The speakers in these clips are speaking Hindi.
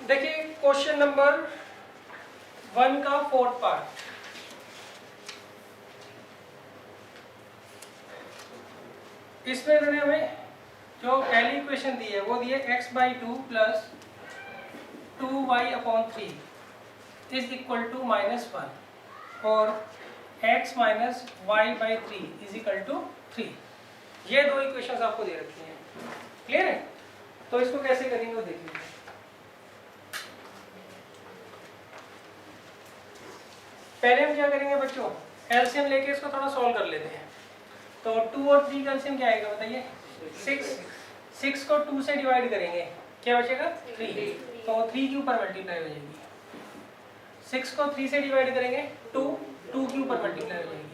देखिए क्वेश्चन नंबर 1 का 4th पार्ट। इसमें उन्होंने हमें जो पहली इक्वेशन दी है वो दी है x/2 plus 2y/3 is equal to -1 और x minus y/3 is equal to 3। ये दो इक्वेशंस आपको दे रखी हैं, क्लियर है? तो इसको कैसे करेंगे वो देख लीजिए। पहले हम क्या करेंगे बच्चों, एलसीएम लेके इसको थोड़ा सॉल्व कर लेते हैं। तो 2 और 3 का एलसीएम क्या आएगा बताइए? 6 को 2 से डिवाइड करेंगे, क्या बचेगा? 3। तो 3 के ऊपर मल्टीप्लाई हो जाएगी। 6 को 3 से डिवाइड करेंगे 2 के ऊपर मल्टीप्लाई हो जाएगी।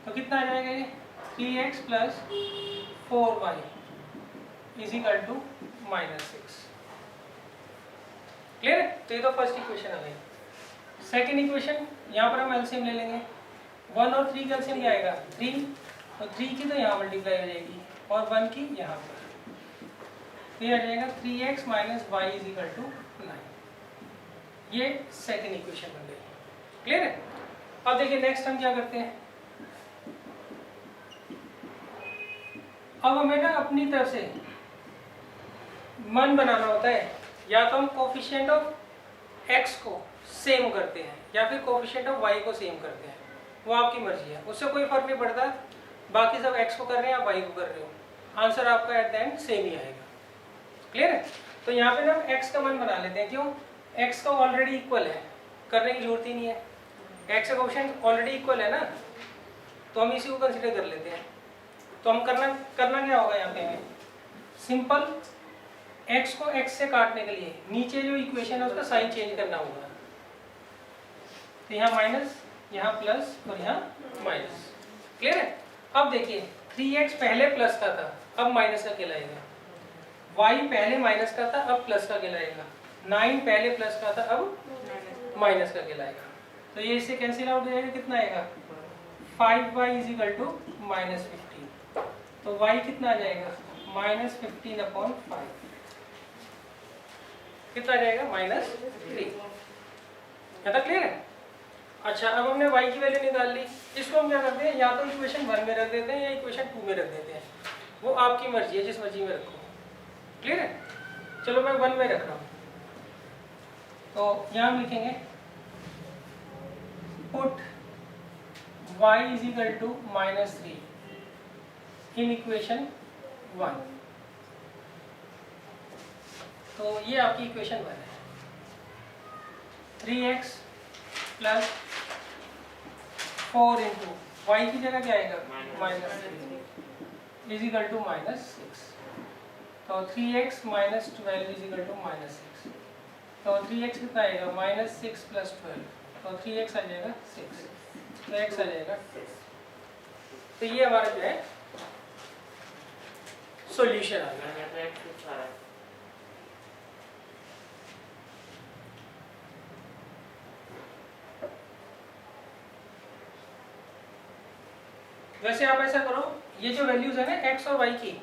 तो कितना आ जाएगा ये? 3x plus 4y is equal to -6। Clear है? तो ये तो फर्स्ट इक्वेशन आ गई। सेकेंड इक्वेशन, यहाँ पर हम एलसीएम ले लेंगे। 1 और 3 का एलसीएम क्या आएगा? 3। तो 3 की तो यहाँ मल्टीप्लाई हो जाएगी और 1 की यहाँ पर, तो ये आ जाएगा 3x minus y is equal to 9। ये सेकेंड इक्वेशन बन गई। क्लियर है? अब देखिए नेक्स्ट हम क्या करते हैं। अब हमें ना अपनी तरफ से मन बनाना होता है, या तो हम कोफिशिएंट ऑफ x को सेम करते हैं या फिर कोफिशिएंट ऑफ y को सेम करते हैं, वो आपकी मर्जी है, उससे कोई फर्क नहीं पड़ता। बाकी सब x को कर रहे हैं या y को कर रहे हो, आंसर आपका एट द एंड सेम ही आएगा। क्लियर है? तो यहाँ पे ना हम x का मन बना लेते हैं। क्यों? x का ऑलरेडी इक्वल है, करने की जरूरत ही नहीं है। x का कोफिशिएंट ऑलरेडी इक्वल है ना, तो हम इसी को कंसिडर कर लेते हैं। तो हम करना क्या होगा यहाँ पे हमें? सिंपल x को x से काटने के लिए नीचे जो इक्वेशन है उसका साइन चेंज करना होगा। तो यहाँ माइनस, यहाँ प्लस और यहाँ माइनस। क्लियर है? अब देखिए 3x पहले प्लस का था, अब माइनस का कहलाएगा। y पहले माइनस का था, अब प्लस का कहलाएगा। 9 पहले प्लस का था, अब माइनस का कहलाएगा। तो ये इससे कैंसिल आउट हो जाएगा। कितना आएगा? 5y is equal to -15। तो y कितना आ जाएगा? -15/5 कितना आ जाएगा? -3। कहता क्लियर है? अच्छा, अब हमने y की वैल्यू निकाल ली। इसको हम क्या करते हैं, या तो इक्वेशन 1 में रख देते हैं या इक्वेशन 2 में रख देते हैं, वो आपकी मर्जी है, जिस मर्जी में रखो। क्लियर है? चलो मैं 1 में रख रहा हूँ। तो यहाँ हम लिखेंगे put y is equal to -3 in equation 1। तो ये आपकी इक्वेशन 1 है। 3x प्लस 4 इंटू वाई की जगह क्या आएगा? -3 इज इक्वल टू -6। तो 3x minus 12 is equal to -6। तो 3x कितना आएगा? -6 प्लस 12, तो 3x आ जाएगा 6, तो x आ जाएगा 6। तो ये हमारा जो है सॉल्यूशन आ गया। वैसे आप ऐसा करो, ये जो वैल्यूज है ना x और y की,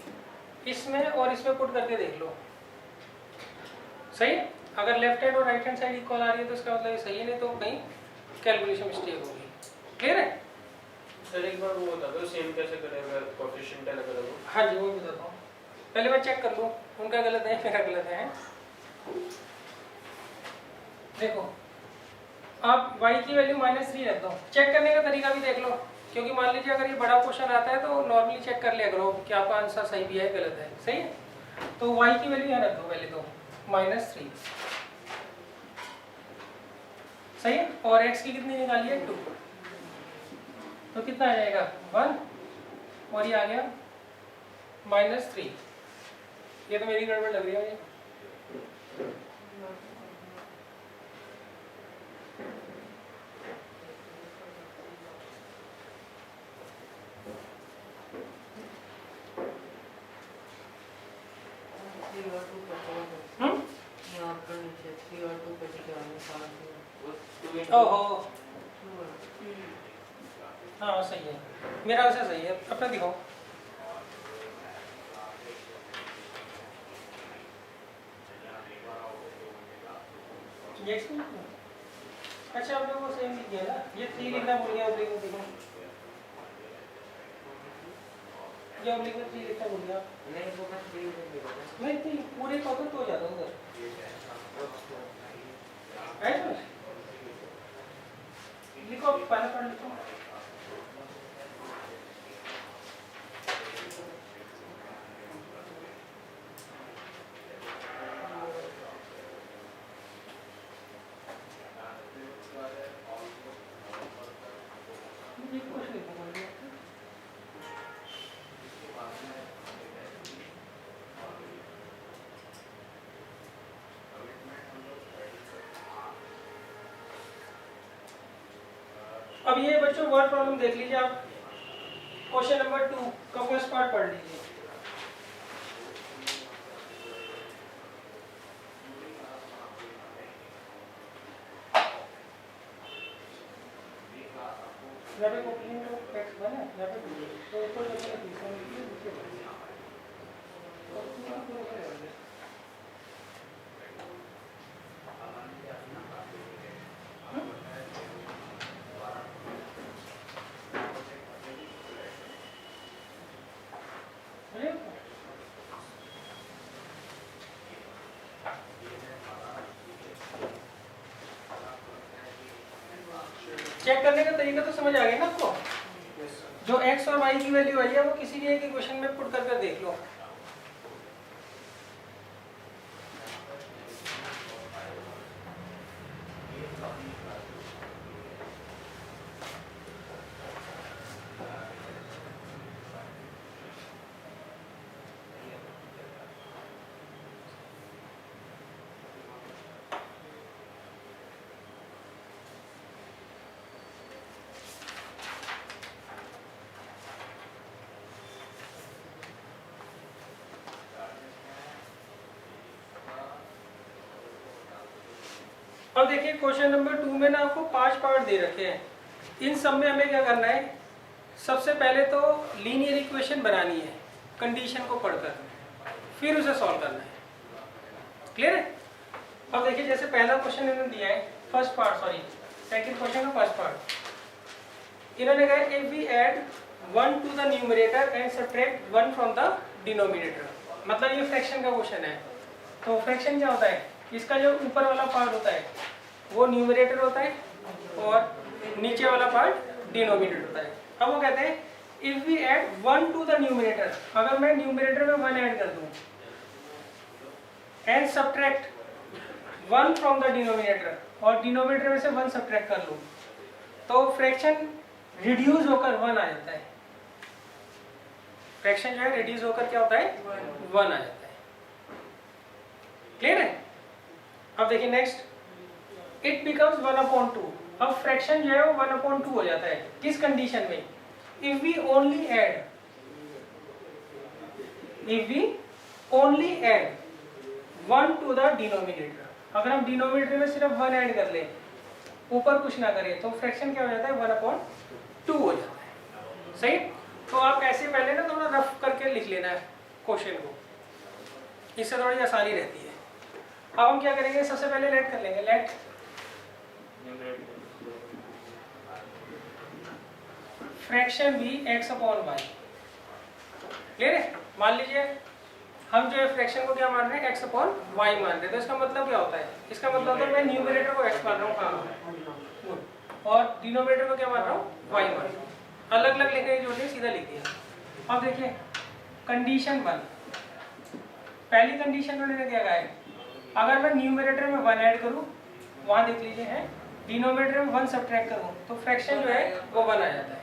इसमें और इसमें पुट करके देख लो। सही है? अगर लेफ्ट हैंड और राइट हैंड साइड इक्वल आ रही है तो इसका मतलब सही है, नहीं तो कहीं कैलकुलेशन मिस्टेक होगी। क्लियर है? सर एक बार वो बता दो सेम कैसे करेगा कोएफिशिएंट अलग अलग हो। हाँ जी, वो भी बताता हूँ। पहले मैं चेक कर लूँ उनका गलत है मेरा गलत है। देखो आप y की वैल्यू -3 रख दो। चेक करने का तरीका भी देख लो, क्योंकि मान लीजिए अगर ये बड़ा क्वेश्चन आता है तो नॉर्मली चेक कर लिया करो कि आपका आंसर सही भी है गलत है। सही है? तो y की वैल्यू यहाँ रख दो पहले तो -3। सही है? और x की कितनी निकाली है? 2। तो कितना आ जाएगा? 1 और ये आ गया -3। ये तो मेरी गड़बड़ लग रही है मुझे। ओहो, हाँ सही है, मेरा आंसर सही है। अपना दिखाओ। ये x में अच्छा आप लोगों को सेम लिख दिया ना, ये 3 लिखना भूल गया ओब्लिक में, देखो ये ओब्लिक में 3 लिखना भूल गया। नहीं वो मैं 3 लिख देता नहीं 3 पूरे का तो हो जाता उधर है ना, लिखो पहले पढ़ लिखो। अब ये बच्चों वर्ड प्रॉब्लम देख लीजिए आप, क्वेश्चन नंबर 2 का फर्स्ट पार्ट पढ़ लीजिए। यहाँ पे कोपिंग का टेक्स्ट बना है, यहाँ पे तो ऊपर जो है तीसरा लिखिए, नीचे बढ़िए और पूरा पूरा करेंगे। चेक करने का तरीका तो समझ आ गया ना आपको, जो x और y की वैल्यू आई है वो किसी भी एक इक्वेशन में पुट कर देख लो। अब देखिए क्वेश्चन नंबर 2 में ना आपको 5 पार्ट दे रखे हैं। इन सब में हमें क्या करना है, सबसे पहले तो लीनियर इक्वेशन बनानी है कंडीशन को पढ़कर, फिर उसे सॉल्व करना है। क्लियर है? अब देखिए जैसे पहला क्वेश्चन इन्होंने दिया है, first part sorry second question का फर्स्ट पार्ट इन्होंने कहा if we add 1 to the numerator and subtract 1 from the denominator, मतलब ये फ्रैक्शन का क्वेश्चन है। तो फ्रैक्शन क्या होता है, इसका जो ऊपर वाला पार्ट होता है वो न्यूमरेटर होता है और नीचे वाला पार्ट डिनोमिनेटर होता है। अब वो कहते हैं if we add 1 to the numerator, अगर मैं न्यूमरेटर में 1 ऐड कर दूं and subtract 1 from the denominator, और डिनोमिनेटर में से 1 सब्ट्रैक्ट कर लूं, तो फ्रैक्शन रिड्यूस होकर 1 आ जाता है। फ्रैक्शन जो है रिड्यूस होकर क्या होता है, 1 आ जाता है। क्लियर है? अब देखिए नेक्स्ट, इट बिकम्स 1/2। अब फ्रैक्शन जो है वो 1/2 हो जाता है। किस कंडीशन में, if we only add 1 to the denominator, अगर हम डिनोमिनेटर में सिर्फ 1 ऐड कर ले, ऊपर कुछ ना करें, तो फ्रैक्शन क्या हो जाता है, 1/2 हो जाता है। सही? तो आप ऐसे पहले ना थोड़ा रफ करके लिख लेना है क्वेश्चन को, इससे थोड़ी आसानी रहती है। अब हम क्या करेंगे, सबसे पहले लेट कर लेंगे, लेट फ्रैक्शन भी x/y। क्लियर है? मान लीजिए हम जो है फ्रैक्शन को क्या मान रहे हैं, x/y मान रहे हैं, तो इसका मतलब क्या होता है, इसका मतलब होता है मैं न्यूमरेटर को x मान रहा हूँ, हाँ, और डिनोमिनेटर को क्या मान रहा हूँ, y मान रहा हूँ। अलग अलग लिखने की जरूरत नहीं, सीधा लिख दिया। अब देखिए कंडीशन 1, पहली कंडीशन उन्होंने क्या कहा है, अगर मैं न्यूमरेटर में 1 ऐड करूं, वहां देख लीजिए है, डिनोमिनेटर में 1 सब्ट्रैक्ट करूं, तो फ्रैक्शन जो है वो 1 आ जाता है।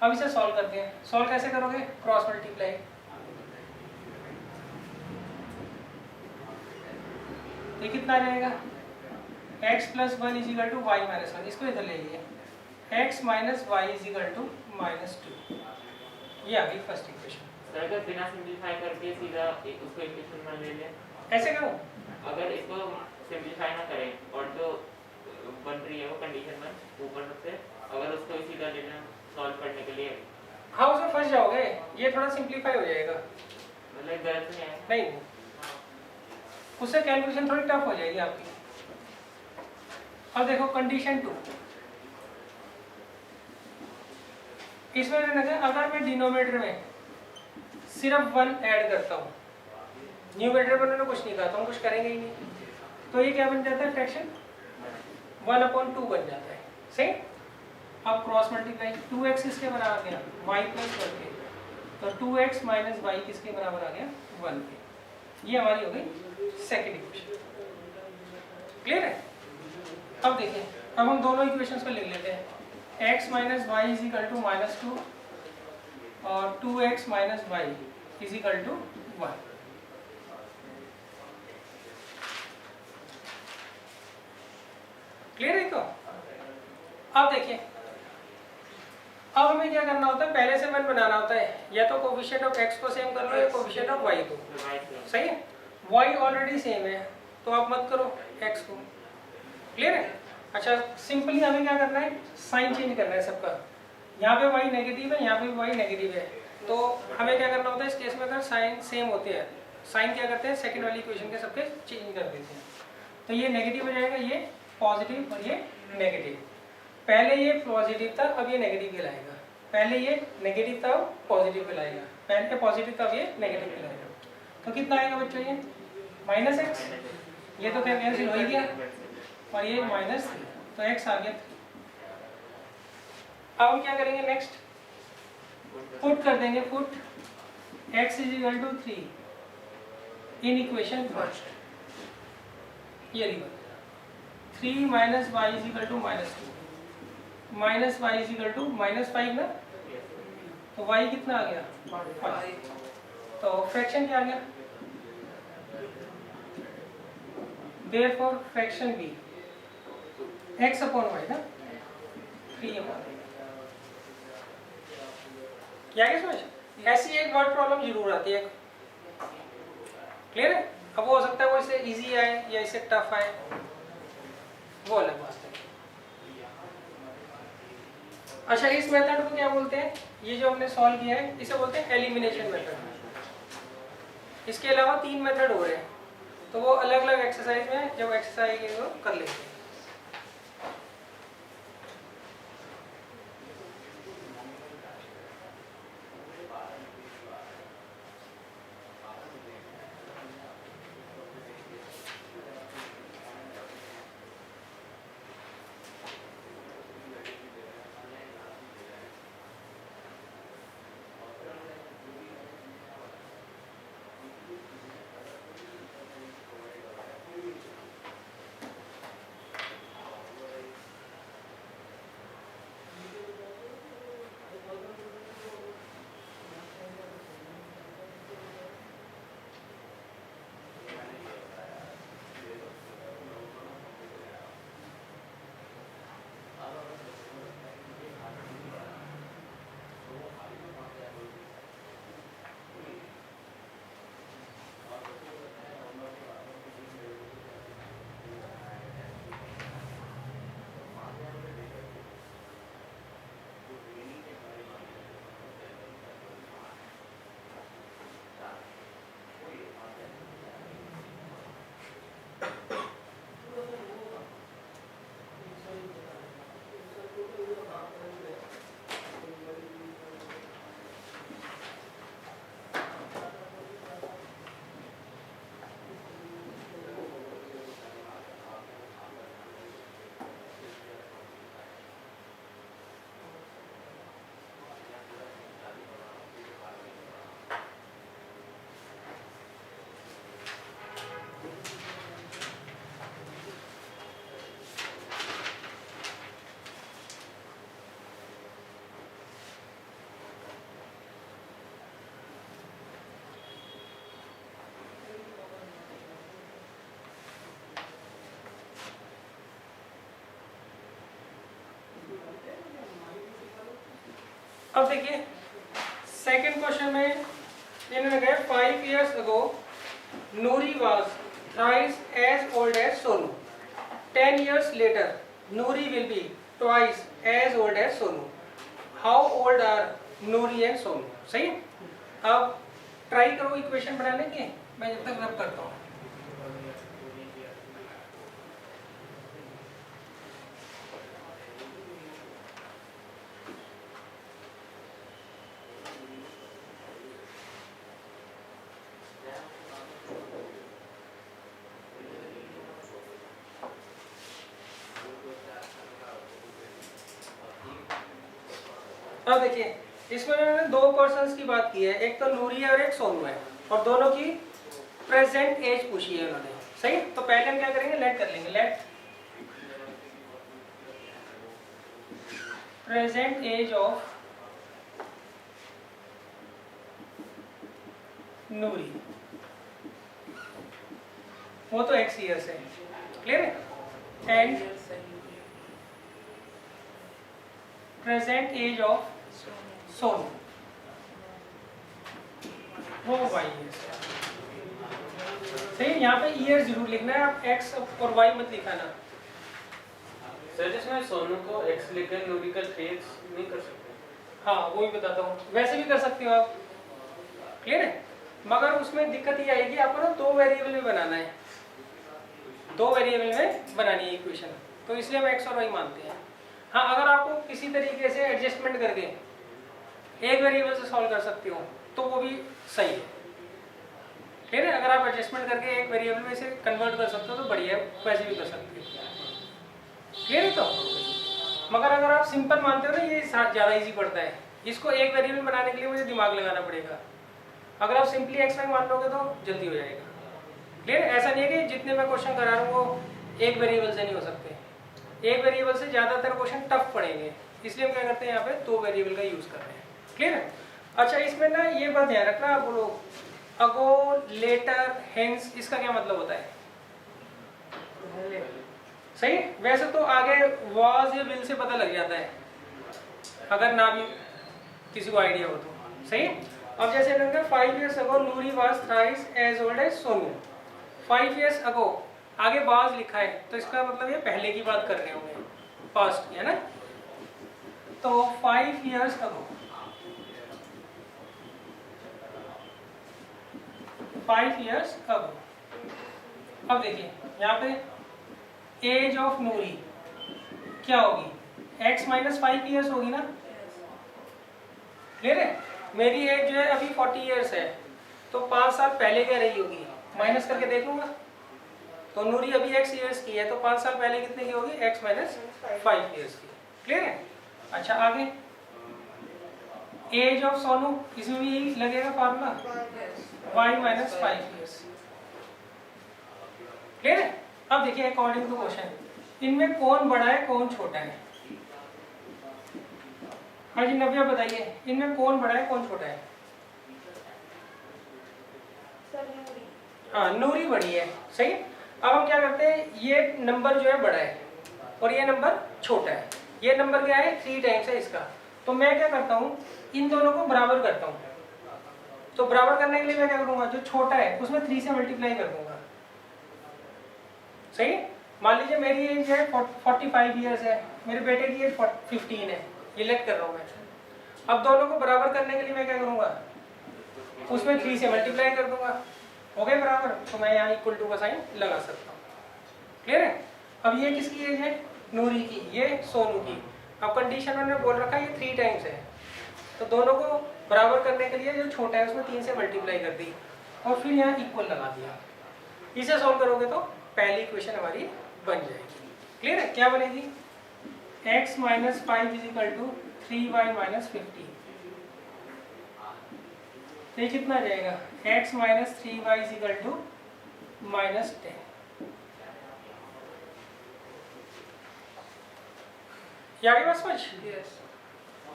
अब इसे सॉल्व करते हैं। सॉल्व कैसे करोगे, क्रॉस मल्टीप्लाई। ये कितना आ जाएगा, x + 1 = y - 1। इसको इधर ले लीजिए, x - y = -2। ये आ गई फर्स्ट इक्वेशन। सर अगर बिना सिंपलीफाई करके सीधा उसको इक्वेशन में ले लें, ऐसे करो, अगर इसको सिंपलीफाई ना करें और जो बन रही है वो कंडीशन 1 ऊपर से, अगर उसको सीधा ले लें सॉल्व करने के लिए, हाँ उसमें फंस जाओगे, ये थोड़ा सिंपलीफाई हो जाएगा। मतलब गलत नहीं है? नहीं, उससे कैलकुलेशन थोड़ी टफ हो जाएगी आपकी। अब देखो कंडीशन 2, इसमें अगर मैं डिनोमिनेटर में सिर्फ 1 ऐड करता हूँ, न्यूमरेटर में उन्होंने कुछ नहीं कहा तो हम कुछ करेंगे ही नहीं, तो ये क्या बन जाता है फ्रैक्शन 1/2 बन जाता है। सही। अब क्रॉस मल्टीप्लाई 2x किसके बराबर आ गया y प्लस 1 के, तो 2x माइनस वाई किसके बराबर आ गया 1 के। ये हमारी हो गई सेकेंड इक्वेशन। क्लियर है। अब देखिए, अब हम दोनों इक्वेशंस को लिख लेते हैं। x minus y is equal to -2 और 2x minus y is equal to 1। Clear है। तो अब देखिए, अब हमें क्या करना होता है, पहले से मन बनाना होता है, या तो कोफिशिएंट ऑफ x को सेम कर लो या कोफिशिएंट ऑफ y को। सही है। y ऑलरेडी सेम है तो आप मत करो x को। क्लियर है। अच्छा, सिंपली हमें क्या करना है, साइन चेंज करना है सबका। यहाँ पे y नेगेटिव है, यहाँ पे y नेगेटिव है, तो हमें क्या करना होता है इस केस में, अगर साइन सेम होते हैं, साइन क्या करते हैं सेकंड वाली इक्वेशन के सबके चेंज कर देते हैं। तो ये नेगेटिव हो जाएगा, ये पॉजिटिव और ये नेगेटिव। पहले ये पॉजिटिव था, अब ये नेगेटिव कहलाएगा। पहले ये नेगेटिव था, अब पॉजिटिव कहलाएगा। पहले पॉजिटिव था, अब ये नेगेटिव कहलाएगा। तो कितना आएगा बच्चों, ये -x, ये तो कैंसिल हो ही गया, और ये -3, तो x आ गया 3। अब हम क्या करेंगे नेक्स्ट, पुट कर देंगे, put x is equal to 3 in equation first. ये reverse 3 minus y is equal to -2 minus y is equal to -5 ना, तो y कितना आ गया 5। तो फ्रैक्शन क्या आ गया, देयरफॉर फ्रैक्शन भी x अपॉन y ना 3 अपॉन। क्या है समझ। ऐसी एक वर्ड प्रॉब्लम जरूर आती है। क्लियर है। अब वो हो सकता है वो इससे इजी आए या इससे टफ आए, वो अलग बात है। अच्छा, इस मेथड को क्या बोलते हैं, ये जो हमने सॉल्व किया है इसे बोलते हैं एलिमिनेशन मेथड। इसके अलावा 3 मेथड हो रहे हैं, तो वो अलग अलग एक्सरसाइज में जब एक्सरसाइज कर लेते हैं। अब देखिए सेकंड क्वेश्चन में इन्होंने कहा 5 years ago Noori was thrice as old as Sonu. 10 years later Noori will be twice as old as Sonu. How old are Noori and Sonu? सही। अब ट्राई करो इक्वेशन बनाने के, मैं जब तक रब करता हूँ। अब देखिए इसमें मैंने दो पर्सन्स की बात की है, एक तो नूरी है और एक सोनू है, और दोनों की प्रेजेंट एज पूछी है उन्होंने। सही, तो पहले हम क्या करेंगे, लेट कर लेंगे। Let present age of Noori, वो तो x ईयर्स है, क्लियर है, and present age of Sonu वो y ईयर्स है। सही, यहाँ पे ईयर जरूर लिखना है, आप x और y मत लिखाना। सर जिसमें सोनू को x लिखकर नूरी का 3x नहीं कर सकते? हाँ वो ही बताता हूँ, वैसे भी कर सकते हो आप, क्लियर है, मगर उसमें दिक्कत ये आएगी आपको ना दो वेरिएबल में बनाना है, दो वेरिएबल में बनानी है इक्वेशन, तो इसलिए हम x और y मानते हैं। हाँ, अगर आपको किसी तरीके से एडजस्टमेंट करके एक वेरिएबल से सॉल्व कर सकते हो तो वो भी सही है, ठीक है। अगर आप एडजस्टमेंट करके एक वेरिएबल में से कन्वर्ट कर सकते हो तो बढ़िया है, वैसे भी कर सकते हो, क्लियर है। तो मगर अगर आप सिंपल मानते हो ना, ये ज़्यादा इजी पड़ता है, इसको एक वेरिएबल बनाने के लिए मुझे दिमाग लगाना पड़ेगा। अगर आप सिंपली x y मान लोगे तो जल्दी हो जाएगा, क्लियर। ऐसा नहीं है कि जितने मैं क्वेश्चन करा रहा हूँ वो एक वेरिएबल से नहीं हो सकते, एक वेरिएबल से ज़्यादातर क्वेश्चन टफ पड़ेंगे, इसलिए हम क्या करते हैं यहाँ पे दो वेरिएबल का यूज़ कर रहे हैं, क्लियर है। अच्छा, इसमें ना ये बात ध्यान रखना, आप बोलो अगो, लेटर, हेंस, इसका क्या मतलब होता है? सही, वैसे तो आगे वाज या विल से पता लग जाता है, अगर ना भी किसी को आइडिया हो तो। सही, अब जैसे लगता है 5 years ago Noori was thrice as old as Sonu. 5 years ago आगे वाज लिखा है तो इसका मतलब ये पहले की बात कर रहे होंगे, पास्ट है ना। तो 5 years ago, 5 years ago, अब देखिए यहाँ पे एज ऑफ नूरी क्या होगी, x - 5 years होगी ना, क्लियर है। मेरी एज जो है अभी 40 years है, तो 5 साल पहले क्या रही होगी, माइनस करके देख लूंगा। तो नूरी अभी x years की है तो 5 साल पहले कितने की होगी, x - 5 years की, क्लियर है। अच्छा, आगे एज ऑफ सोनू, इसमें भी यही लगेगा फार्मूला, y - 5 years, क्लियर है। अब देखिए अकॉर्डिंग टू क्वेश्चन, इनमें कौन बड़ा है कौन छोटा है? हाँ जी नव्या बताइए, इनमें कौन बड़ा है कौन छोटा है? हाँ, नूरी बड़ी है, सही। अब हम क्या करते हैं, ये नंबर जो है बड़ा है और ये नंबर छोटा है, ये नंबर क्या है 3 टाइम्स है इसका, तो मैं क्या करता हूँ, इन दोनों को बराबर करता हूँ। तो बराबर करने के लिए मैं क्या करूँगा, जो छोटा है उसमें 3 से मल्टीप्लाई कर दूंगा, सही। मान लीजिए मेरी एज है 45 years है, मेरे बेटे की एज 15 है, ये लेट कर रहा हूँ मैं। अब दोनों को बराबर करने के लिए मैं क्या करूँगा, उसमें 3 से मल्टीप्लाई कर दूंगा, हो गए बराबर, तो मैं यहाँ इक्वल टू का साइन लगा सकता हूँ, क्लियर है। अब ये किसकी एज है, नूरी की, ये सोनू की। अब कंडीशन मैंने बोल रखा है ये 3 टाइम्स है, तो दोनों को बराबर करने के लिए जो छोटा है उसमें 3 से मल्टीप्लाई कर दी और फिर यहाँ इक्वल लगा दिया। इसे सॉल्व करोगे तो पहली इक्वेशन हमारी बन जाएगी, क्लियर है। क्या बनेगी, x - 5 = 3y - 50, तो ये कितना आ जाएगा, x - 3y = -10। ये आगे बस समझ।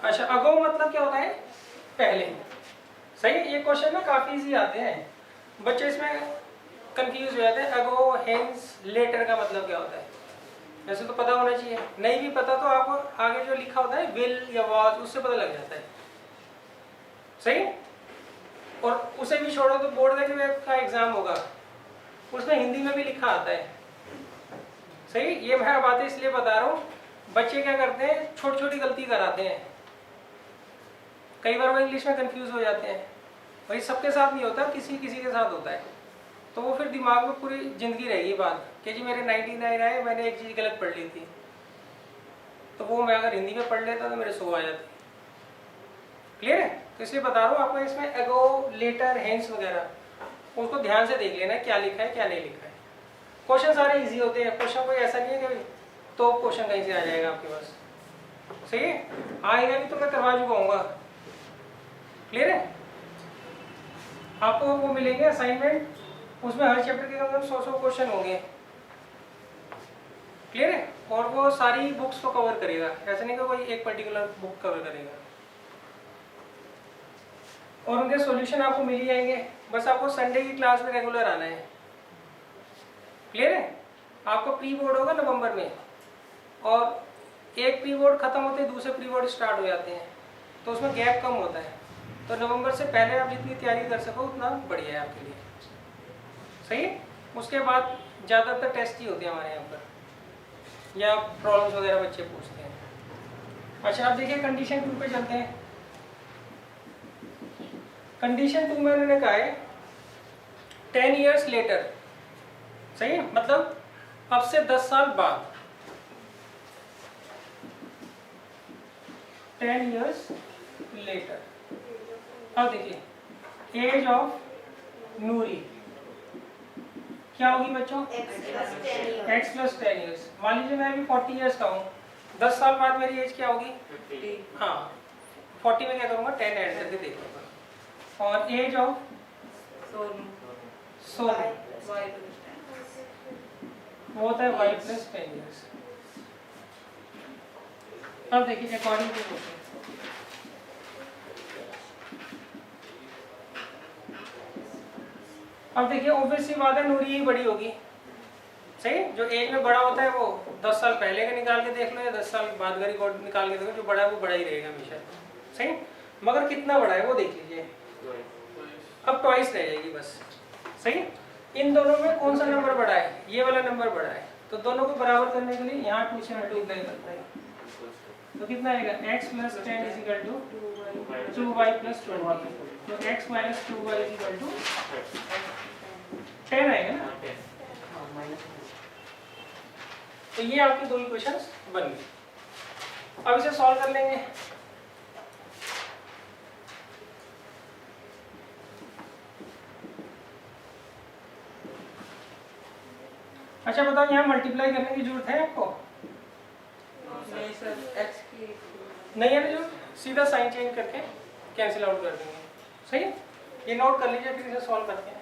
अच्छा, अगो मतलब क्या होता है, पहले, सही। ये क्वेश्चन ना काफी इजी आते हैं, बच्चे इसमें कंफ्यूज हो जाते हैं। अगो, हेंस, लेटर का मतलब क्या होता है, वैसे तो पता होना चाहिए, नहीं भी पता तो आपको आगे जो लिखा होता है विल या वाज, उससे पता लग जाता है, सही। और उसे भी छोड़ो तो बोर्ड का एग्जाम होगा, उसमें हिंदी में भी लिखा आता है, सही। ये मैं बातें इसलिए बता रहा हूँ, बच्चे क्या करते हैं छोटी छोटी गलती कराते हैं, कई बार वो इंग्लिश में कंफ्यूज हो जाते हैं। भाई सबके साथ नहीं होता, किसी किसी के साथ होता है, तो वो फिर दिमाग में पूरी ज़िंदगी रहेगी बात कि जी मेरे 99 आए, मैंने एक चीज़ गलत पढ़ ली थी, तो वो मैं अगर हिंदी में पढ़ लेता तो मेरे 100 आ जाते, क्लियर है। तो इसलिए बता रहा हूँ आपको, इसमें एगो, लेटर, हेंस वगैरह उसको ध्यान से देख लेना क्या लिखा है क्या नहीं लिखा है। क्वेश्चन सारे इजी होते हैं, क्वेश्चन कोई ऐसा नहीं है कि तो क्वेश्चन कहीं से आ जाएगा आपके पास, सही है, आएगा नहीं तो मैं करवा चुकाऊंगा। क्लियर है? आपको वो मिलेंगे असाइनमेंट, उसमें हर चैप्टर के कम से कम 100 क्वेश्चन होंगे। क्लियर है? और वो सारी बुक्स को कवर करेगा, ऐसा नहीं कि कोई एक पर्टिकुलर बुक कवर करेगा। और उनके सॉल्यूशन आपको मिल ही जाएंगे, बस आपको संडे की क्लास में रेगुलर आना है। क्लियर है? आपको प्री बोर्ड होगा नवंबर में, और एक प्री बोर्ड खत्म होते दूसरे प्री बोर्ड स्टार्ट हो जाते हैं, तो उसमें गैप कम होता है। तो नवंबर से पहले आप जितनी तैयारी कर सको उतना बढ़िया है आपके लिए। सही है? उसके बाद ज़्यादातर टेस्ट ही होते हैं हमारे यहाँ पर, या प्रॉब्लम्स वगैरह बच्चे पूछते हैं। अच्छा, आप देखिए कंडीशन 2 पे चलते हैं। कंडीशन 2 में उन्होंने कहा है 10 ईयर्स लेटर। सही है? मतलब अब से 10 साल बाद, 10 ईयर्स लेटर। अब देखिए एज ऑफ नूरी क्या होगी बच्चों? x plus 10 years. मान लीजिए मैं अभी 40 ईयर्स का हूँ, 10 साल बाद मेरी एज क्या होगी? 50। हाँ, 40 में क्या करूँगा? 10 ऐड करके देख लूँगा। और एज ऑफ सोनू वो होता है y प्लस 10 ईयर्स। अब देखिए अकॉर्डिंग टू अब देखिए ऑब्वियस सी बात है नूरी ही बड़ी होगी। सही? जो एज में बड़ा होता है वो 10 साल पहले का निकाल के देख लो या 10 साल बाद का रिकॉर्ड निकाल के देखो, जो बड़ा है वो बड़ा ही रहेगा हमेशा। सही? मगर कितना बड़ा है वो देख लीजिए। अब ट्वाइस रह जाएगी बस। सही? इन दोनों में कौन सा नंबर बड़ा है? ये वाला नंबर बड़ा है, तो दोनों को बराबर करने के लिए यहाँ 2 से मल्टीप्लाई करता है, तो कितना आएगा? x plus 10 is equal to 2y plus 20। तो x minus 2y is equal to 10 आएगा ना। तो ये आपके दो इक्वेशंस बन गए। अब इसे सॉल्व कर लेंगे। अच्छा बताओ, यहाँ मल्टीप्लाई करने की जरूरत है आपको? नहीं सर, x की नहीं है ना, जो सीधा साइन चेंज करके कैंसिल आउट कर देंगे। सही है? ये नोट कर लीजिए, फिर इसे सॉल्व करते हैं।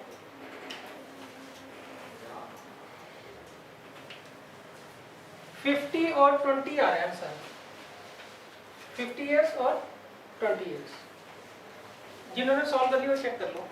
50 और 20 आ रहा है आंसर। 50 ईयर्स और 20 ईयर्स। जिन्होंने सॉल्व कर लिया वो चेक कर लो।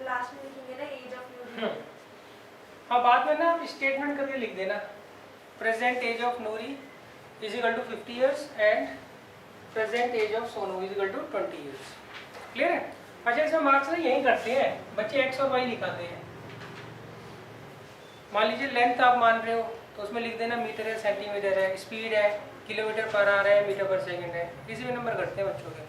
लास्ट में लिखेंगे ना एज ऑफ नूरी। अब बाद में ना स्टेटमेंट करके लिख देना, present age of Noori is equal to 50 years and present age of Sonu is equal to 20 years. Clear है? अच्छा, इसमें मार्क्स ना यही करते हैं बच्चे, एक्स और वाई लिखाते हैं। मान लीजिए लेंथ आप मान रहे हो तो उसमें लिख देना मीटर है, सेंटीमीटर है, स्पीड है, किलोमीटर पर आवर है, मीटर पर सेकंड है। इसी में नंबर करते हैं बच्चों के।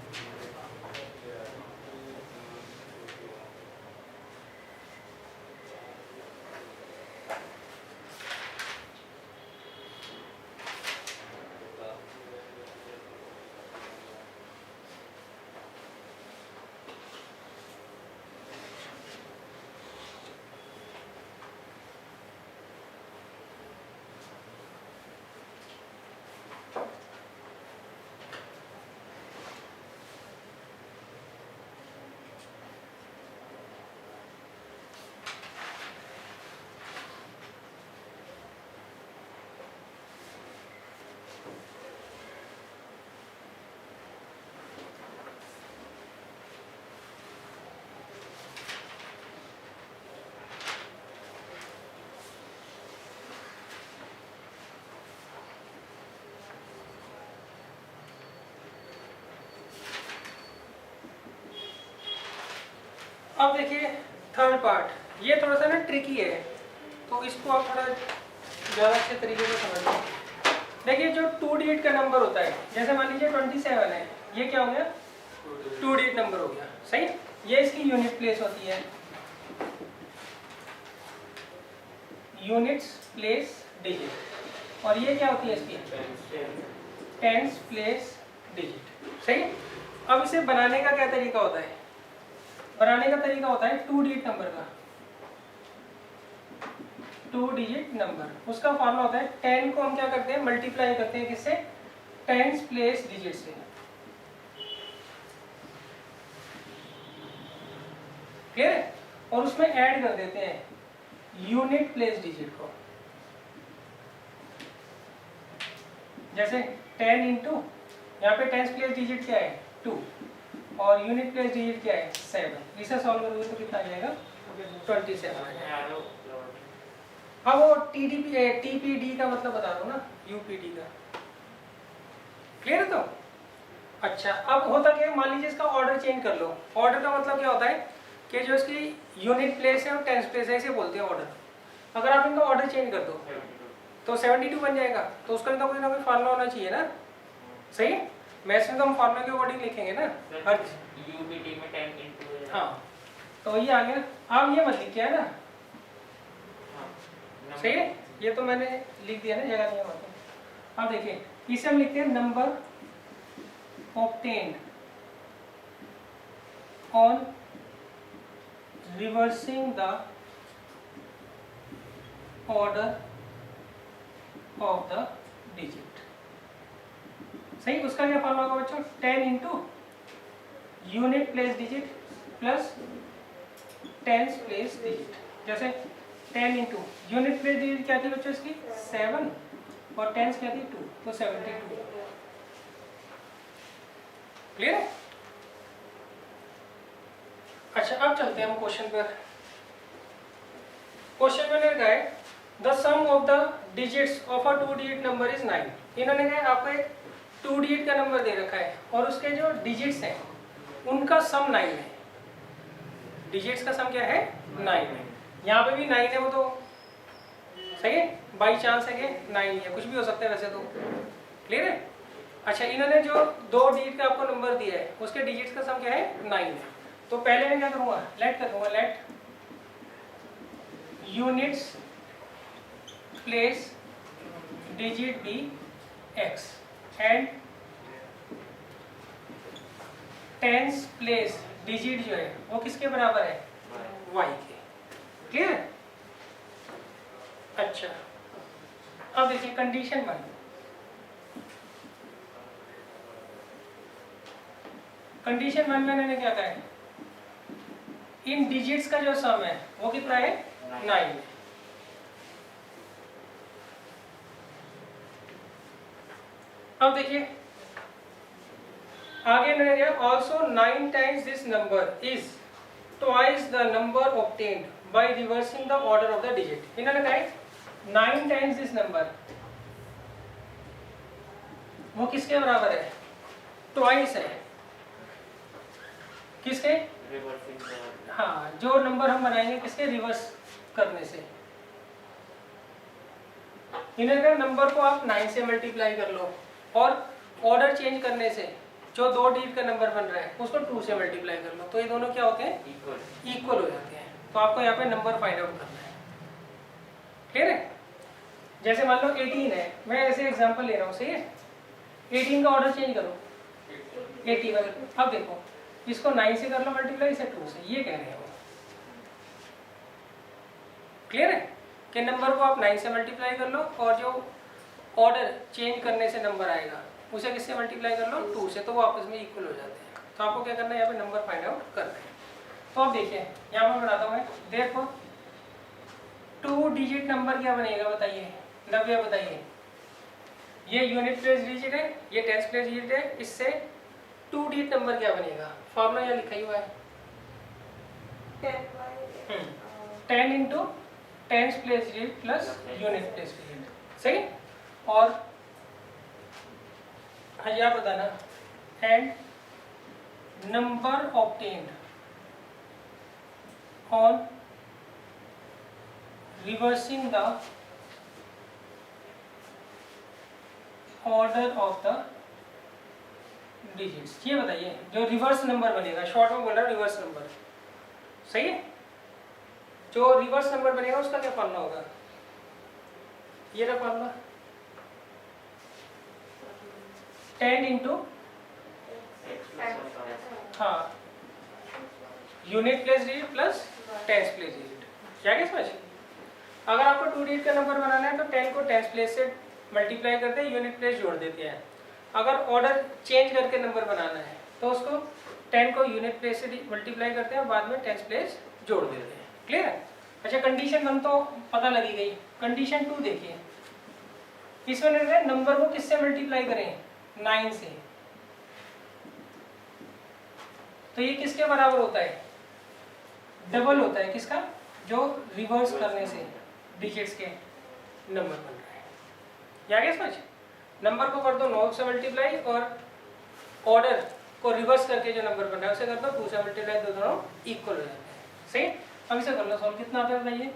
अब देखिए थर्ड पार्ट, ये थोड़ा सा ना ट्रिकी है, तो इसको आप थोड़ा ज़्यादा अच्छे तरीके से समझिए। देखिए जो 2 डिजिट का नंबर होता है, जैसे मान लीजिए 27 है, ये क्या हो गया 2 डिजिट नंबर हो गया, सही। ये इसकी यूनिट प्लेस होती है, यूनिट्स प्लेस डिजिट, और ये क्या होती है इसकी टेंस प्लेस डिजिट, सही। अब इसे बनाने का क्या तरीका होता है, बनाने का तरीका होता है 2 डिजिट नंबर का, 2 डिजिट नंबर, उसका फॉर्मूला होता है 10 को हम क्या करते हैं मल्टीप्लाई करते हैं किससे, टेंस प्लेस डिजिट से, क्लियर है। और उसमें ऐड कर देते हैं यूनिट प्लेस डिजिट को, जैसे 10 इंटू यहाँ पे टेंस प्लेस डिजिट क्या है 2 और यूनिट प्लेस डिजिट क्या है 7, इसे सॉल्व करोगे तो कितना आ जाएगा 27 आ जाएगा। हाँ वो TPD का मतलब बता दो ना, UPD का, क्लियर है। तो अच्छा अब होता क्या है, मान लीजिए इसका ऑर्डर चेंज कर लो, ऑर्डर का मतलब क्या होता है कि जो इसकी यूनिट प्लेस है और टेंस प्लेस है इसे बोलते हैं ऑर्डर। अगर आप इनका ऑर्डर चेंज कर दो तो 72 बन जाएगा, तो उसका इनका कोई ना कोई फार्मूला होना चाहिए ना, सही। मैथ्स में तो हम फार्मूला के अकॉर्डिंग लिखेंगे ना हर UPD में 10 इंटू, हाँ तो ये आ गया। आप ये मत लिखिए है ना, सही है, ये तो मैंने लिख दिया ना, जगह नहीं है। अब देखिए इसे हम लिखते हैं number obtained on reversing the order of the digit, सही। उसका क्या फॉर्मूला होगा बच्चों, 10 into unit place digit plus tens place digit. जैसे 10 इंटू यूनिट प्लेस डिजिट क्या थी बच्चों इसकी 7 और टेंस क्या थी 2, तो 72, क्लियर है। अच्छा अब चलते हैं हम क्वेश्चन पर। क्वेश्चन में लिखा है the sum of the digits of a 2 digit number is 9। इन्होंने कहा आपको एक 2 डिजिट का नंबर दे रखा है और उसके जो डिजिट्स हैं उनका सम 9 है, डिजिट्स का सम क्या है 9 है। यहाँ पे भी 9 है, वो तो सही है, बाई चांस है कि 9 है, कुछ भी हो सकता है वैसे तो, क्लियर है। अच्छा इन्होंने जो 2 डिजिट का आपको नंबर दिया है उसके डिजिट्स का सम क्या है 9 है, तो पहले मैं क्या करूँगा लेट कर दूंगा, let units place digit be x and tens place digit जो है वो किसके बराबर है y के, क्लियर। अच्छा अब देखिए कंडीशन 1, कंडीशन 1 में मैंने क्या कहा है, इन डिजिट्स का जो सम है वो कितना है 9 है। अब देखिए आगे मैंने दिया also 9 times this number is twice the number obtained by reversing the order of the digit. इन्होंने कहा 9 टाइम्स दिस नंबर, वो किसके बराबर है ट्वाइस है, किसके, हाँ जो नंबर हम बनाएंगे किसके रिवर्स करने से। इन्होंने कहा नंबर को आप 9 से मल्टीप्लाई कर लो और ऑर्डर चेंज करने से जो 2 डिजिट का नंबर बन रहा है उसको 2 से मल्टीप्लाई कर लो, तो ये दोनों क्या होते हैं इक्वल हो जाते हैं। तो आपको यहाँ पे नंबर फाइंड आउट करना है, क्लियर है। जैसे मान लो 18 है, मैं ऐसे एग्जांपल ले रहा हूँ, सही है। 18 का ऑर्डर चेंज करो 81, अब देखो इसको 9 से कर लो मल्टीप्लाई, इसे 2 से, ये कह रहे हैं वो, क्लियर है कि नंबर को आप 9 से मल्टीप्लाई कर लो और जो ऑर्डर चेंज करने से नंबर आएगा उसे किससे मल्टीप्लाई कर लो 2 से, तो वो आपस में इक्वल हो जाते हैं। तो आपको क्या करना है यहाँ पे नंबर फाइंड आउट करना है। तो अब देखिए यहाँ पर बनाता हूँ मैं, देखो 2 डिजिट नंबर क्या बनेगा बताइए, 90 बताइए। ये यूनिट प्लेस डिजिट है, ये टेंस प्लेस डिजिट है, इससे 2 डिजिट नंबर क्या बनेगा, फॉर्मूला यहाँ लिखा ही हुआ है 10 into tens place digit plus unit place digit, सही। और यहाँ बताना and number obtained on reversing the order of the digits। ये बताइए जो रिवर्स नंबर बनेगा, शॉर्ट में बोल रहा हूँ रिवर्स नंबर, सही है? जो रिवर्स नंबर बनेगा उसका क्या फॉर्मूला होगा? ये रहा फॉर्मूला 10 इंटू हाँ unit place digit plus tens place digit. क्या क्या समझ? अगर आपको 2 डिजिट का नंबर बनाना है तो 10 को टेंस प्लेस से मल्टीप्लाई करते हैं, यूनिट प्लेस जोड़ देते हैं। अगर ऑर्डर चेंज करके नंबर बनाना है तो उसको 10 को यूनिट प्लेस से मल्टीप्लाई करते हैं और बाद में टेंस प्लेस जोड़ देते हैं। क्लियर है? अच्छा, कंडीशन 1 तो पता लगी गई। कंडीशन 2 देखिए, इसमें नंबर को किससे मल्टीप्लाई करें? 9 से। तो ये किसके बराबर होता है? डबल होता है किसका? जो रिवर्स करने से डिजिट्स के नंबर बन रहा है। या क्या समझ? नंबर को कर दो 9 से मल्टीप्लाई और ऑर्डर को रिवर्स करके जो नंबर बन रहा है उसे कर दो 2 से मल्टीप्लाई, दोनों इक्वल हो जाते हैं। सही? अब इसे कर लो सॉल्व। कितना आता है बताइए?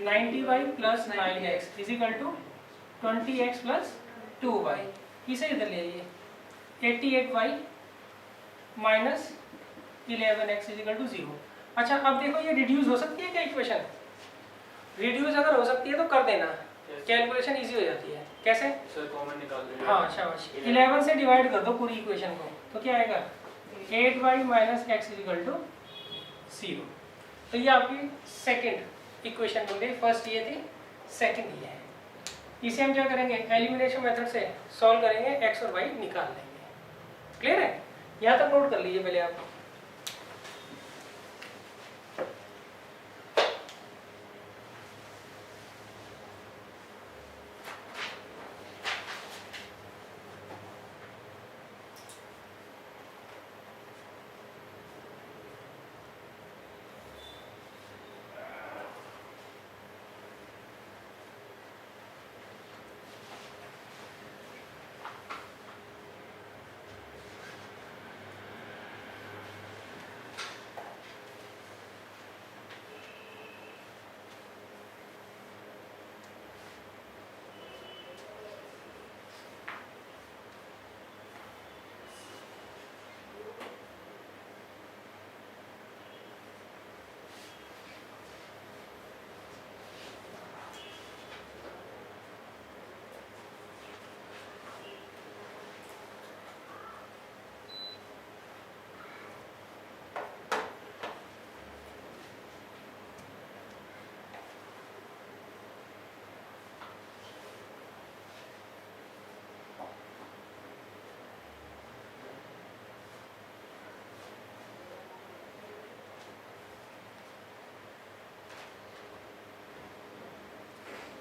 90y plus 9x is equal to 20x plus 2y। इसे इधर ले आइए, 88y minus 11x is equal to 0। अच्छा, अब देखो ये रिड्यूस हो सकती है क्या इक्वेशन? रिड्यूस अगर हो सकती है तो कर देना, कैलकुलेशन इजी हो जाती है। कैसे? सर कॉमन निकाल देंगे। हाँ शाबाश। 11 से डिवाइड कर दो पूरी इक्वेशन को, तो क्या आएगा? 8y minus x is equal to 0। तो ये आपकी सेकंड इक्वेशन बन गई। फर्स्ट ये थी, सेकंड ये है। इसे हम क्या करेंगे? एलिमिनेशन मेथड से सॉल्व करेंगे, x और y निकाल लेंगे। क्लियर है? यहाँ तक नोट कर लीजिए पहले आप।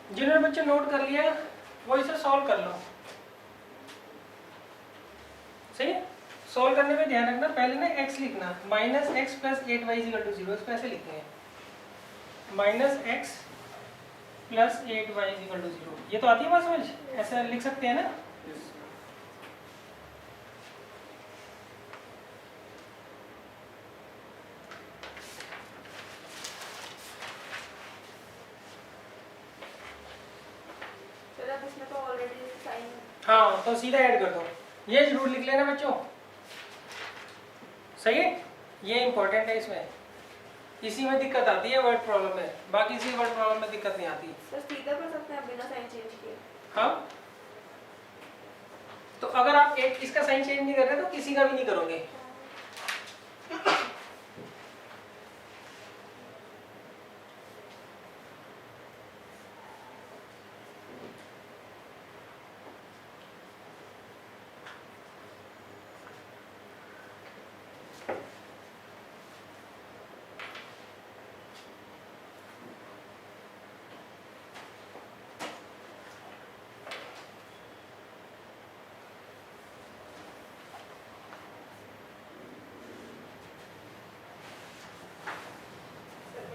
जिन्होंने बच्चे नोट कर लिया वो इसे सॉल्व कर लो। सही है? सॉल्व करने में ध्यान रखना, पहले ना x लिखना, minus x plus 8y equal to 0। इसको ऐसे लिखते हैं, minus x plus 8y equal to 0। ये तो आती है बात समझ? ऐसा लिख सकते हैं ना? इसमें तो ऑलरेडी साइन। हाँ, तो सीधा ऐड कर दो। ये जरूर लिख लेना बच्चों, सही है? ये इंपॉर्टेंट है। इसमें इसी में दिक्कत आती है वर्ड प्रॉब्लम में, बाकी इसी वर्ड प्रॉब्लम में दिक्कत नहीं आती। सर सीधा कर सकते हैं बिना साइन चेंज किए? हाँ, तो अगर आप एक इसका साइन चेंज नहीं कर रहे तो किसी का भी नहीं करोगे।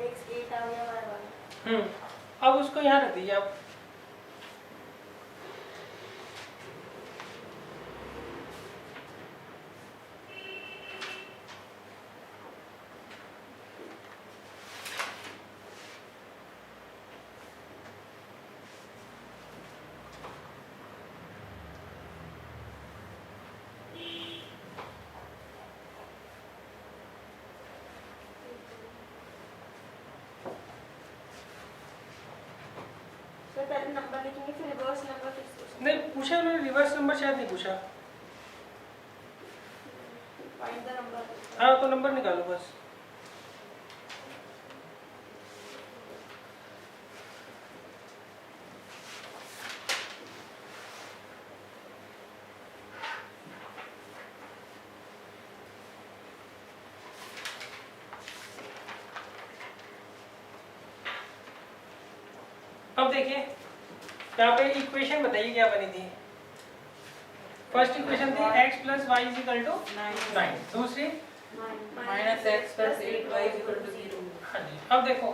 x8 आ गया y1। अब उसको यहाँ रख दीजिए आप। सर पहले नंबर लिखेंगे फिर रिवर्स नंबर फिर नहीं पूछा उन्होंने, रिवर्स नंबर शायद नहीं पूछा। Find the number. हाँ तो नंबर निकालो बस। अब देखिए यहाँ पे इक्वेशन बताइए क्या बनी थी। फर्स्ट इक्वेशन थी x plus y is equal to 9। दूसरी minus x plus 8y equal to 0। हाँ जी। अब देखो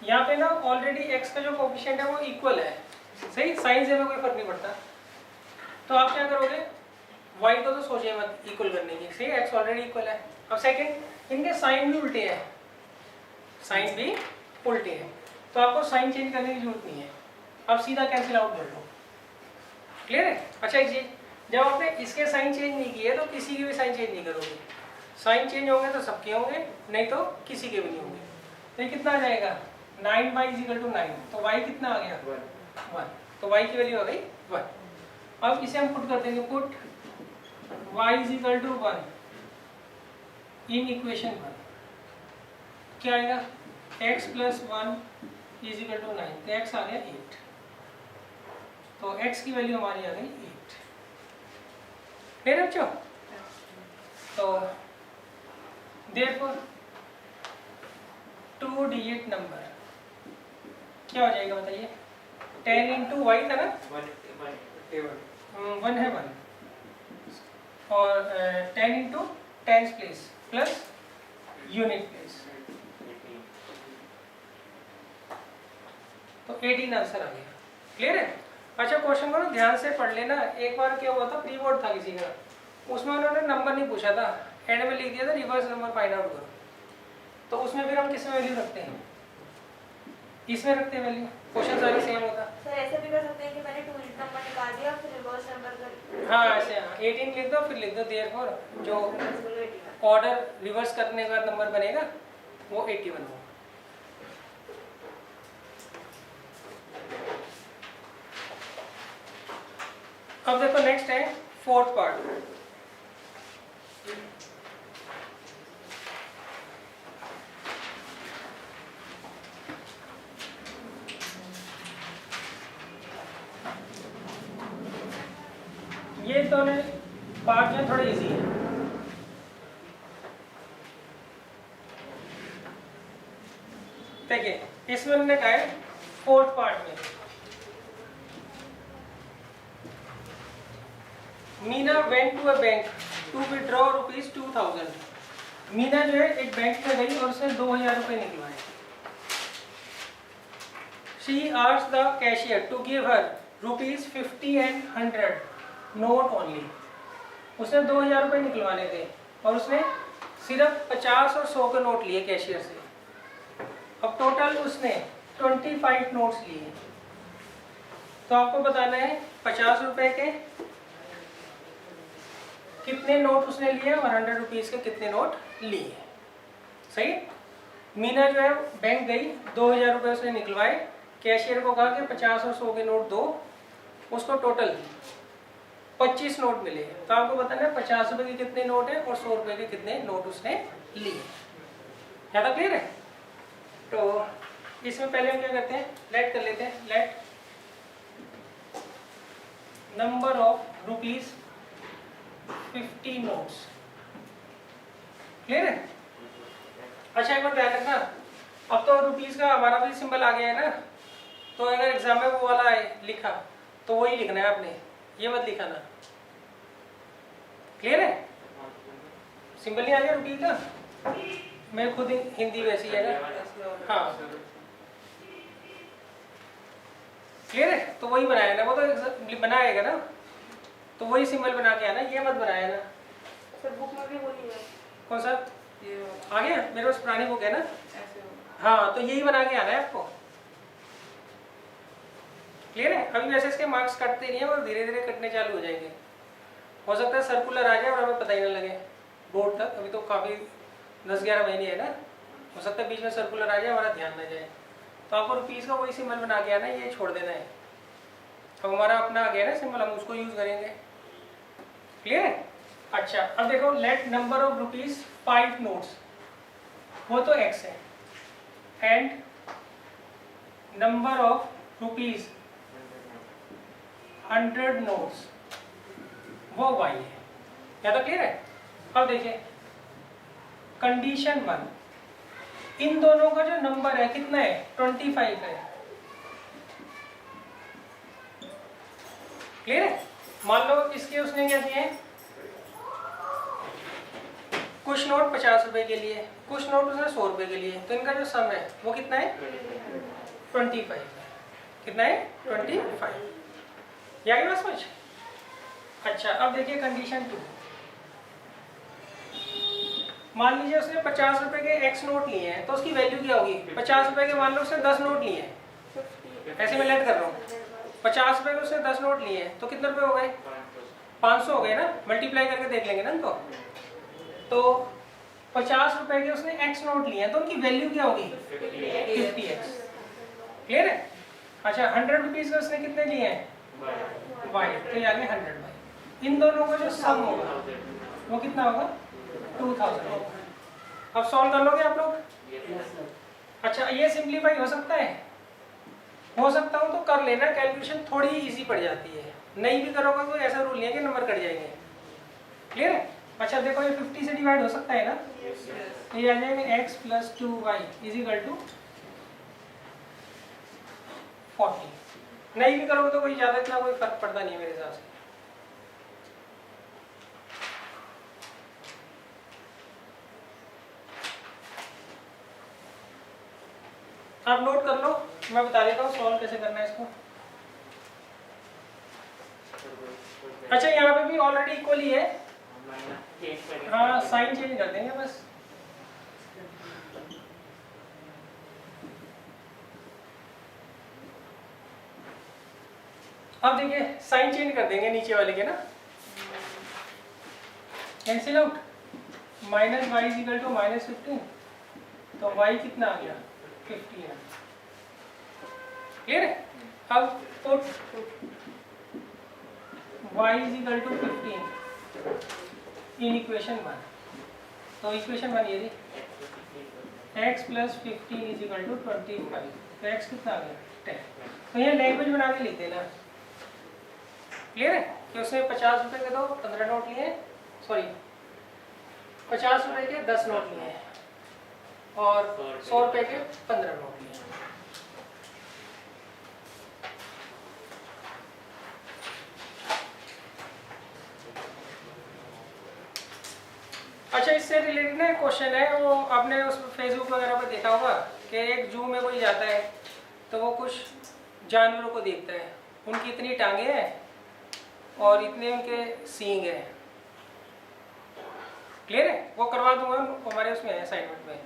यहाँ पे ना ऑलरेडी x का जो कोफिशिएंट है वो इक्वल है, सही, साइन से में कोई फर्क नहीं पड़ता। तो आप क्या करोगे, y को तो सोचिए मत इक्वल करने की, सही, x ऑलरेडी इक्वल है। अब सेकंड, इनके साइन भी उल्टे हैं, साइन भी उल्टे हैं, तो आपको साइन चेंज करने की जरूरत नहीं है, अब सीधा कैंसिल आउट कर लो। क्लियर है? अच्छा एक चीज, जब आपने इसके साइन चेंज नहीं किए तो किसी के भी साइन चेंज नहीं करोगे। साइन चेंज होंगे तो सबके होंगे, नहीं तो किसी के भी नहीं होंगे। तो ये कितना आ जाएगा, 9y इज इक्वल टू 9, तो y कितना आ गया 1, तो y की वैल्यू आ गई 1। अब इसे हम पुट कर देंगे, put y is equal to 1 in equation 1, क्या आएगा, x plus 1 is equal to 9, तो x आ गया 8, तो x की वैल्यू हमारी आ गई 8। फिर बच्चों, तो देयरफॉर 2 डिजिट नंबर क्या हो जाएगा बताइए, 10 इंटू वाई था ना, 1 है 1, और 10 into tens place plus unit place, तो 18 आंसर आ गया। क्लियर है? अच्छा क्वेश्चन को ना ध्यान से पढ़ लेना। एक बार क्या हुआ था, प्री बोर्ड था किसी का, उसमें उन्होंने नंबर नहीं पूछा था, एंड में लिख दिया था रिवर्स नंबर फाइंड आउट करो, तो उसमें फिर हम किस में वैल्यू रखते हैं, इसमें रखते हैं वैल्यू, क्वेश्चन सारे सेम होता। सर ऐसे भी कर सकते हैं कि मैंने 2 डिजिट नंबर निकाल दिया फिर रिवर्स नंबर कर, हाँ ऐसे, हाँ 18 लिख दो, फिर लिख दो देयरफॉर जो ऑर्डर रिवर्स करने का नंबर बनेगा वो 81 होगा। अब देखो नेक्स्ट है फोर्थ पार्ट। ये तो पार्ट में थोड़ा इजी है। देखिए इसमें हमने कहा है फोर्थ पार्ट में, Meena went to a bank to withdraw ₹2000। Meena जो है एक बैंक में गई और उसने 2000 रुपये निकलवाए। She asked the cashier to give her ₹50 and 100 note only. उसने 2000 रुपये निकलवाने थे और उसने सिर्फ 50 और 100 के नोट लिए कैशियर से। अब टोटल उसने 25 नोट्स लिए। तो आपको बताना है 50 रुपए के कितने नोट उसने लिए और 100 रुपीज़ के कितने नोट लिए। सही? मीना जो है बैंक गई, 2000 रुपये उसने निकलवाए, कैशियर को कहा कि 50 और 100 के नोट दो, उसको टोटल 25 नोट मिले। तो आपको बताना है 50 रुपये के कितने नोट है और 100 रुपये के कितने नोट उसने लिए। ज़्यादा क्लियर है? तो इसमें पहले हम क्या करते हैं, लेट कर लेते हैं, let number of ₹50 notes. Clear है? अच्छा एक बार ध्यान रखना, अब तो रुपीस का हमारा भी सिंबल आ गया है ना, तो अगर एग्जाम में वो वाला है लिखा तो वही लिखना है आपने, ये मत लिखाना। क्लियर है? सिंबल नहीं आ गया रुपीस का, मैं खुद हिंदी वैसी है ना, हाँ क्लियर है? तो वही बनाया ना, वो तो बनाएगा ना, तो वही सिंबल बना के आना, ये मत बनाया ना। सर बुक में भी वही है। कौन सा ये आ गया? मेरे पास पुरानी बुक है ना, ऐसे होगा। हाँ तो यही बना के आना है आपको। क्लियर है? अभी वैसे इसके मार्क्स कटते नहीं है और धीरे धीरे कटने चालू हो जाएंगे। हो सकता है सर्कुलर आ जाए और हमें पता ही ना लगे बोर्ड तक, अभी तो काफ़ी 10-11 महीने है ना, हो सकता है बीच में सर्कुलर आ जाए, हमारा ध्यान ना जाए। तो आपको रुपीज़ का वही सिंबल बना के आना है, ये छोड़ देना है। अब हमारा अपना आ गया ना सिंबल, हम उसको यूज करेंगे। क्लियर है? अच्छा अब देखो, let number of rupees 5 notes, वो तो x है, and number of rupees 100 notes वो y है। या तो क्लियर है? अब देखिए कंडीशन 1, इन दोनों का जो नंबर है कितना है, 25 है। क्लियर है? मान लो इसके उसने क्या दिए, कुछ नोट 50 रुपए के लिए, कुछ नोट उसने 100 रुपए के लिए, तो इनका जो सम है वो कितना है, 25 है। कितना है, 25। ये आ गई बात समझ? अच्छा अब देखिए कंडीशन 2, मान लीजिए उसने 50 रुपए के x नोट लिए हैं, तो उसकी वैल्यू क्या होगी, 50 रुपए के मान लो उसने 10 नोट लिए हैं, ऐसे मैं लेट कर रहा हूँ, 50 रुपए के उसने 10 नोट लिए हैं, तो कितने रुपए हो गए, 500 हो गए ना, मल्टीप्लाई करके देख लेंगे ना इनको। तो 50 रुपए के उसने x नोट लिए हैं, तो उनकी वैल्यू क्या होगी, 50x। क्लियर है? अच्छा 100 रुपीज के उसने कितने लिए हैं, y, तो ये आ गए 100y। इन दोनों का जो सम होगा वो कितना होगा, 2000 होगा। अब सॉल्व कर लोगे आप लोग? अच्छा ये सिंप्लीफाई हो सकता है, हो सकता हूँ तो कर लेना, कैलकुलेशन थोड़ी इजी पड़ जाती है, नहीं भी करोगे तो ऐसा रूल नहीं है कि नंबर कट जाएंगे। क्लियर है? अच्छा देखो ये 50 से डिवाइड हो सकता है ना, तो ये आ जाएगा x + 2y = 40। नहीं भी करोगे तो कोई ज़्यादा इतना कोई फर्क पड़ता नहीं है मेरे हिसाब से। आप नोट कर लो, मैं बता देता हूँ सॉल्व कैसे करना है इसको। अच्छा यहाँ पे भी ऑलरेडी इक्वल ही है, हाँ साइन चेंज कर देंगे बस। अब देखिए साइन चेंज कर देंगे नीचे वाले के ना, कैंसिल आउट, -y = -15, तो y कितना आ गया, 15। क्लियर है? अब पुट y = 15 इन इक्वेशन 1, तो इक्वेशन 1 ये थी, x + 15 = 25, तो x कितना आ गया, 10। तो ये लैंग्वेज बना के लिखते हैं ना। क्लियर है? कि उसने 50 रुपए के तो 15 नोट लिए, सॉरी 50 रुपए के 10 नोट लिए हैं और 100 रुपए के 15 नोट लिए। अच्छा इससे रिलेटेड ना क्वेश्चन है, वो आपने उस फेसबुक वगैरह पर देखा होगा कि एक जू में कोई जाता है तो वो कुछ जानवरों को देखता है, उनकी इतनी टांगे हैं और इतने उनके सींग हैं। क्लियर है? वो करवा दूंगा, हमारे उसमें है असाइनमेंट में।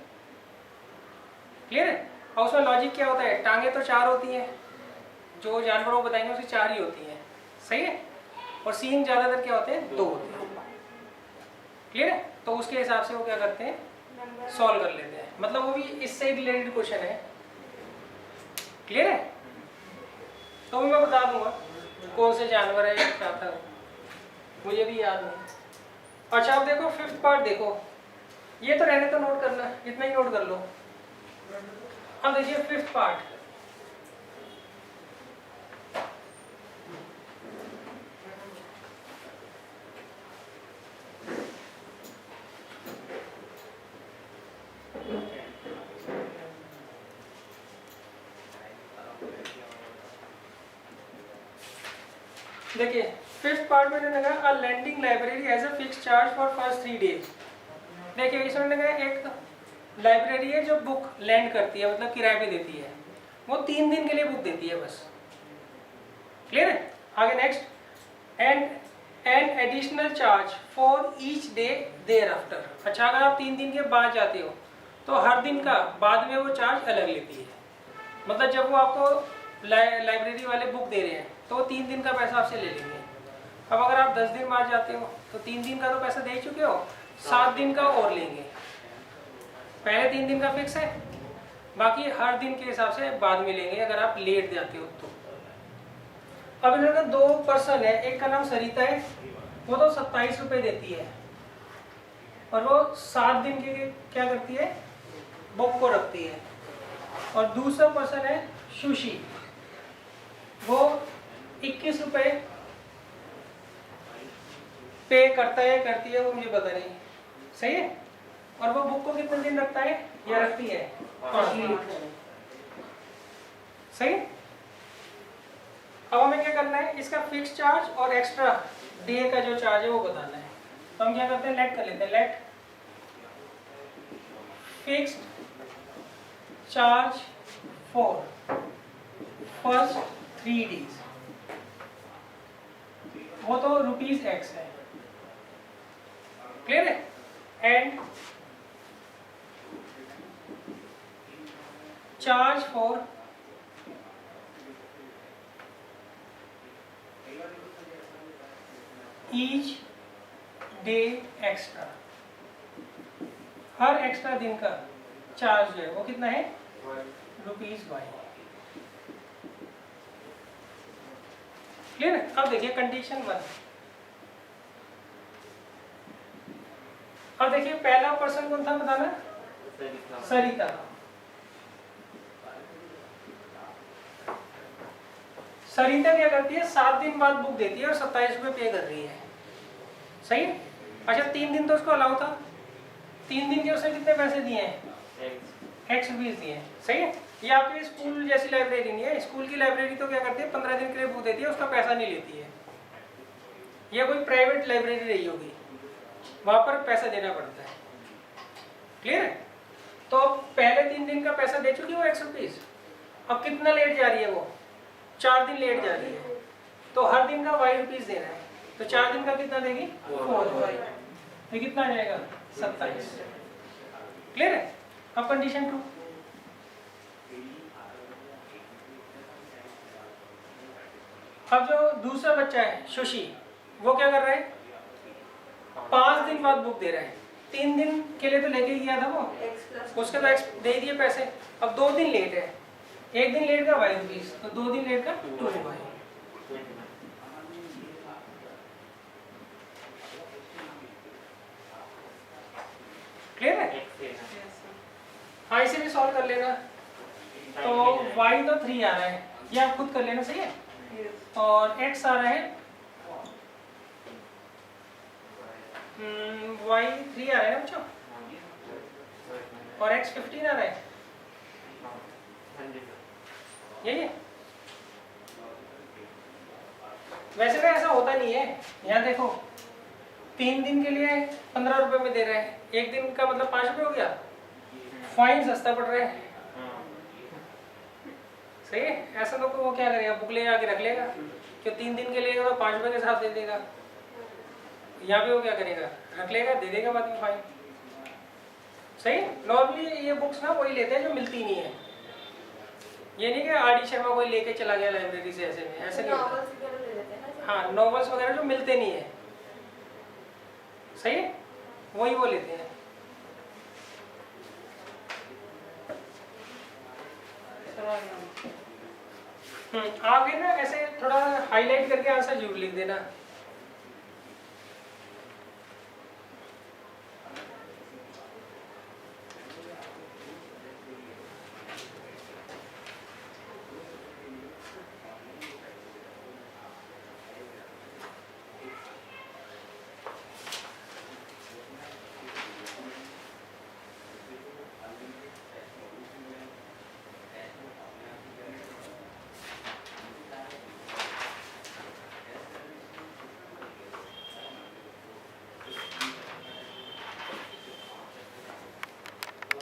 क्लियर है? और उसमें लॉजिक क्या होता है, टांगे तो 4 होती हैं, जो जानवरों को बताएंगे उसकी 4 ही होती हैं, सही है, और सींग ज़्यादातर क्या होते हैं, 2 होते हैं। क्लियर है? तो उसके हिसाब से वो क्या करते हैं, सॉल्व कर लेते हैं, मतलब वो भी इससे रिलेटेड क्वेश्चन है। क्लियर है? तो मैं बता दूंगा कौन से जानवर है, क्या था मुझे भी याद नहीं। अच्छा अब देखो 5th पार्ट देखो, ये तो रहने तो नोट करना, इतना ही नोट कर लो। अब देखिए 5th पार्ट, देखिए 5th पार्ट में उन्होंने कहा a landing library has a fix charge for first 3 days. देखिए इसमें उन्होंने कहा एक लाइब्रेरी है जो बुक लैंड करती है, मतलब किराए पे देती है, वो 3 दिन के लिए बुक देती है बस। क्लियर है? आगे next, and additional charge for each day thereafter. अच्छा अगर आप 3 दिन के बाद जाते हो तो हर दिन का बाद में वो चार्ज अलग लेती है, मतलब जब वो आपको लाइब्रेरी वाले बुक दे रहे हैं तो 3 दिन का पैसा आपसे ले लेंगे। अब अगर आप 10 दिन बाद जाते हो तो 3 दिन का तो पैसा दे चुके हो, 7 दिन का और लेंगे। पहले 3 दिन का फिक्स है, बाकी हर दिन के हिसाब से बाद में लेंगे अगर आप लेट जाते हो तो। अब इन्होंने 2 पर्सन है, एक का नाम सरिता है, वो तो 27 रुपये देती है और वो 7 दिन के लिए क्या करती है, बुक को रखती है। और दूसरा पर्सन है सुशी, वो 21 रुपये पे करता है, करती है, वो मुझे पता नहीं, सही है। और वो बुक को कितने दिन रखता है या रखती है, 5 दिन, सही। अब हमें क्या करना है, इसका फिक्स चार्ज और एक्स्ट्रा डे का जो चार्ज है वो बताना है। तो हम क्या करते हैं, लेट कर लेते हैं, let fixed charge for first 3 days, वो तो ₹X है, क्लियर है। And charge for each day extra, हर एक्स्ट्रा दिन का चार्ज जो है वो कितना है, ₹Y। क्लियर है। अब देखिए कंडीशन 1, अब देखिए पहला पर्सन कौन था बताना, सरिता। सरिता क्या करती है, 7 दिन बाद बुक देती है और 27 रुपये पे कर रही है, सही है। अच्छा 3 दिन तो उसको अलाउ था, 3 दिन के उसने कितने पैसे दिए हैं, X रुपीज़ दिए हैं, सही है। ये आपकी स्कूल जैसी लाइब्रेरी नहीं है, स्कूल की लाइब्रेरी तो क्या करती है 15 दिन के लिए बुक देती है, उसका पैसा नहीं लेती है। ये कोई प्राइवेट लाइब्रेरी रही होगी, वहाँ पर पैसा देना पड़ता है, क्लियर है। तो पहले 3 दिन का पैसा दे चुकी है वो X रुपीज़, अब कितना लेट जा रही है वो, 4 दिन लेट जा रही है, तो हर दिन का Y रुपीज़ देना है, तो 4 दिन का कितना देगी, 4Y, तो कितना आ जाएगा 27, क्लियर है। अब कंडीशन 2, अब जो दूसरा बच्चा है सुशी, वो क्या कर रहा है, 5 दिन बाद बुक दे रहा है, 3 दिन के लिए तो लेके ही गया था वो, उसके तो X दे दिए पैसे, अब 2 दिन लेट है, 1 दिन लेट का Y रुपीज़, तो 2 दिन लेट का 2Y, क्लियर है। हाँ इसे भी सॉल्व कर लेना, तो Y तो 3 आ रहा है, ये आप खुद कर लेना, सही है। और X आ रहा है Y 3 आ रहा है ना बच्चों, और X 15 आ रहा है, यही है। वैसे तो ऐसा होता नहीं है, यहाँ देखो 3 दिन के लिए 15 रुपए में दे रहे हैं, 1 दिन का मतलब 5 रुपए हो गया, फाइन सस्ता पड़ रहा है, सही है। ऐसा तो वो क्या करेगा, बुक ले आके रख लेगा, क्यों 3 दिन के लिए तो 5 रुपए के साथ दे देगा, यहाँ पे वो क्या करेगा, रख लेगा, दे देगा बाद में फाइन, सही। नॉर्मली ये बुक्स ना वही लेते हैं जो मिलती नहीं है, ये नहीं कि आर.डी. शर्मा कोई लेके चला गया लाइब्रेरी से, ऐसे नहीं, ऐसे नहीं होता। हाँ नॉवेल्स वगैरह जो मिलते नहीं है, सही है, वही वो लेते हैं। आगे ना ऐसे थोड़ा हाईलाइट करके आंसर जरूर लिख देना।